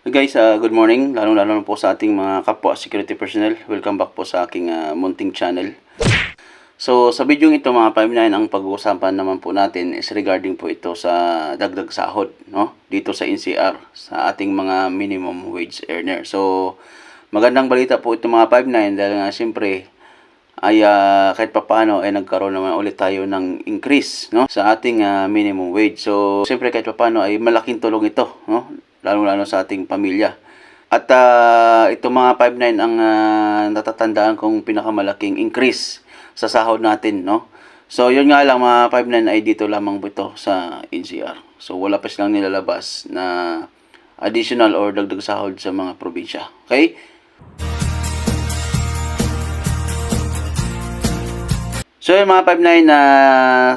Guys, good morning. Lalo-lalo na po sa ating mga kapwa security personnel. Welcome back po sa aking munting channel. So, sa video ito mga 59, ang pag-uusapan naman po natin is regarding po ito sa dagdag sahod, no? Dito sa NCR, sa ating mga minimum wage earner. So, magandang balita po ito mga 59 dahil nga siyempre ay kahit papaano ay nagkaroon naman ulit tayo ng increase, no, sa ating minimum wage. So, siyempre kahit papaano ay malaking tulong ito, no, lalo-lalo sa ating pamilya. At ito mga 59 ang natatandaan kong pinakamalaking increase sa sahod natin, no. So, yun nga lang mga 59 ay dito lamang po ito sa NCR. So, wala pa silang nilalabas na additional or dagdag sahod sa mga probinsya. Okay? So yung mga 59 na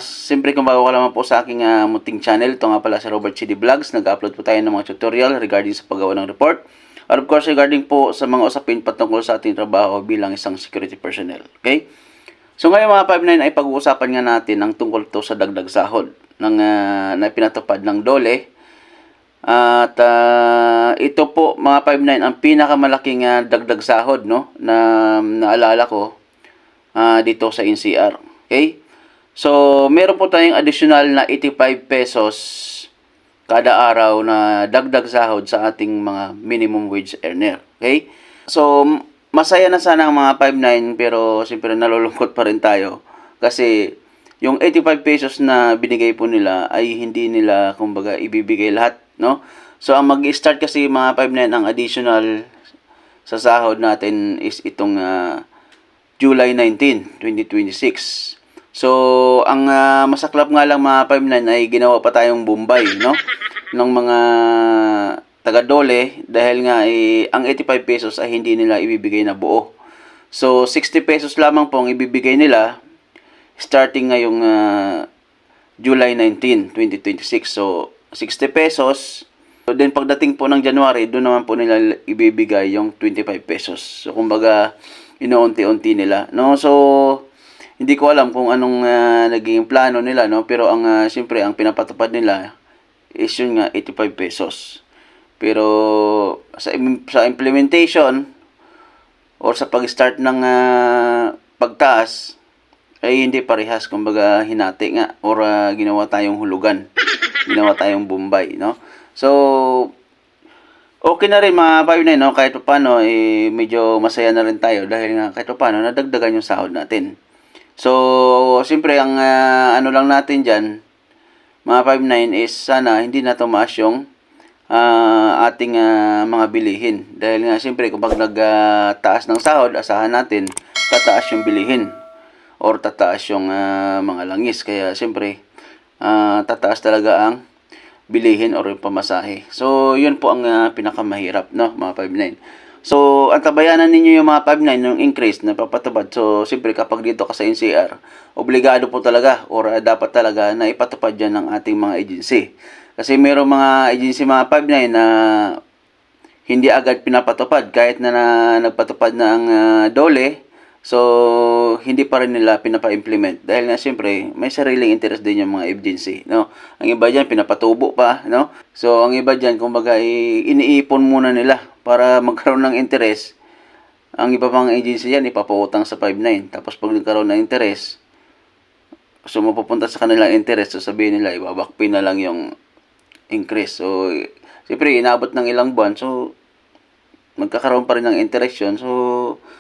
siyempre kung bago ka lamang po sa aking munting channel, ito nga pala sa Robert CD Vlogs, nag-upload po tayo ng mga tutorial regarding sa paggawa ng report. At of course regarding po sa mga usapin patungkol sa ating trabaho bilang isang security personnel. Okay? So ngayon mga 59 ay pag-uusapan nga natin ang tungkol to sa dagdag sahod ng, na pinatupad ng DOLE. At ito po mga 59 ang pinakamalaking dagdag sahod, no, na naalala ko dito sa NCR. Okay? So, meron po tayong additional na 85 pesos kada araw na dagdag sahod sa ating mga minimum wage earner. Okay? So, masaya na sana ang mga 59 pero siyempre nalulungkot pa rin tayo kasi yung 85 pesos na binigay po nila ay hindi nila kumbaga ibibigay lahat, no? So, ang mag-start kasi mga 59 ang additional sa sahod natin is itong July 19, 2026. So, ang masaklap nga lang mga 59 ay ginawa pa tayong Bombay, no? Ng mga taga-DOLE dahil nga ang 85 pesos ay hindi nila ibibigay na buo. So, 60 pesos lamang po ang ibibigay nila starting ngayong July 19, 2026. So, 60 pesos. So, then pagdating po ng January, doon naman po nila ibibigay yung 25 pesos. So, kumbaga, inuunti-unti nila, no? So, hindi ko alam kung anong naging plano nila, no? Pero siyempre, ang pinapatupad nila is yun nga, 85 pesos. Pero, sa implementation, or sa pag-start ng pagtaas, ay hindi parehas. Kumbaga, hinati nga, or ginawa tayong hulugan. Ginawa tayong Bombay, no? So, okay na rin mga 59, no? Kahit paano, medyo masaya na rin tayo dahil nga kahit paano, nadagdagan yung sahod natin. So, siyempre, ang ano lang natin dyan, mga 59 is sana hindi na tumaas yung ating mga bilihin. Dahil nga, siyempre, kapag nagtaas ng sahod, asahan natin, tataas yung bilihin or tataas yung mga langis. Kaya, siyempre, tataas talaga ang bilihin or yung pamasahe. So, yun po ang pinakamahirap, no, mga 59. So, ang tabayanan ninyo yung mga 59, yung increase na papatupad. So, siyempre, kapag dito ka sa NCR, obligado po talaga or dapat talaga na ipatupad yan ng ating mga agency. Kasi mayroong mga agency mga 59 na hindi agad pinapatupad kahit na nagpatupad na ang DOLE. So, hindi pa rin nila pinapa-implement. Dahil nga, siyempre, may sariling interest din yung mga agency, no? Ang iba dyan, pinapatubo pa, no? So, ang iba dyan, kumbaga, iniipon muna nila para magkaroon ng interest. Ang iba pang agency yan, ipapautang sa 5.9. Tapos, pag nagkaroon ng interest, so, mapupunta sa kanilang interest, so sabihin nila, ibabakpin na lang yung increase. So, siyempre, inabot ng ilang buwan, so, magkakaroon pa rin ng interest yun. So,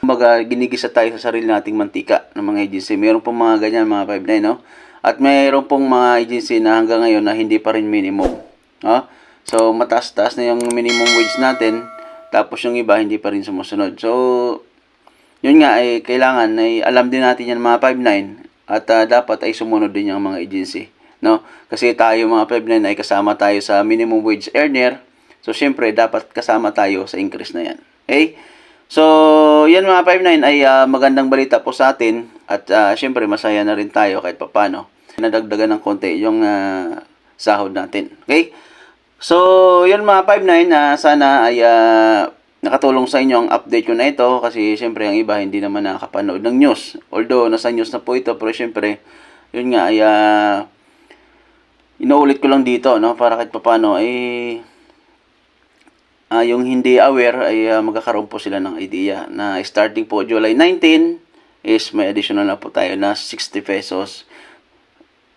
kumbaga, ginigisa tayo sa sarili nating mantika ng mga agency. Mayroon pong mga ganyan, mga 5.9, no? At mayroon pong mga agency na hanggang ngayon na hindi pa rin minimum. No? So, mataas-taas na yung minimum wage natin, tapos yung iba hindi pa rin sumusunod. So, yun nga, ay kailangan ay alam din natin yan mga 5.9 at dapat ay sumunod din yung mga agency. No? Kasi tayo mga 5.9 ay kasama tayo sa minimum wage earner. So, syempre, dapat kasama tayo sa increase na yan. Okay? So, yan mga 5.9 ay magandang balita po sa atin. At syempre, masaya na rin tayo kahit papano. Nadagdagan ng konti yung sahod natin. Okay? So, yan mga 5.9, sana ay nakatulong sa inyo ang update ko na ito. Kasi syempre, ang iba hindi naman nakakapanood ng news. Although, nasa news na po ito. Pero syempre, yun nga ay inuulit ko lang dito, no? Para kahit papano ay yung hindi aware ay magkakaroon po sila ng idea na starting po July 19 is may additional na po tayo na 60 pesos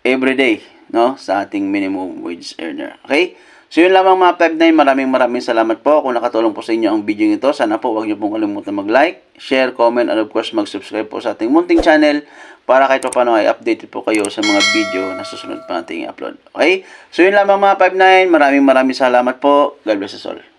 every day, no, sa ating minimum wage earner. Okay? So yun lamang mga 5-9. Maraming salamat po kung nakatulong po sa inyo ang video ito. Sana po huwag niyo pong kalimutan mag-like, share, comment, and of course mag-subscribe po sa ating munting channel para kahit pa paano ay updated po kayo sa mga video na susunod pa nating i-upload. Okay? So yun lamang mga 5-9. Maraming salamat po. God bless us all.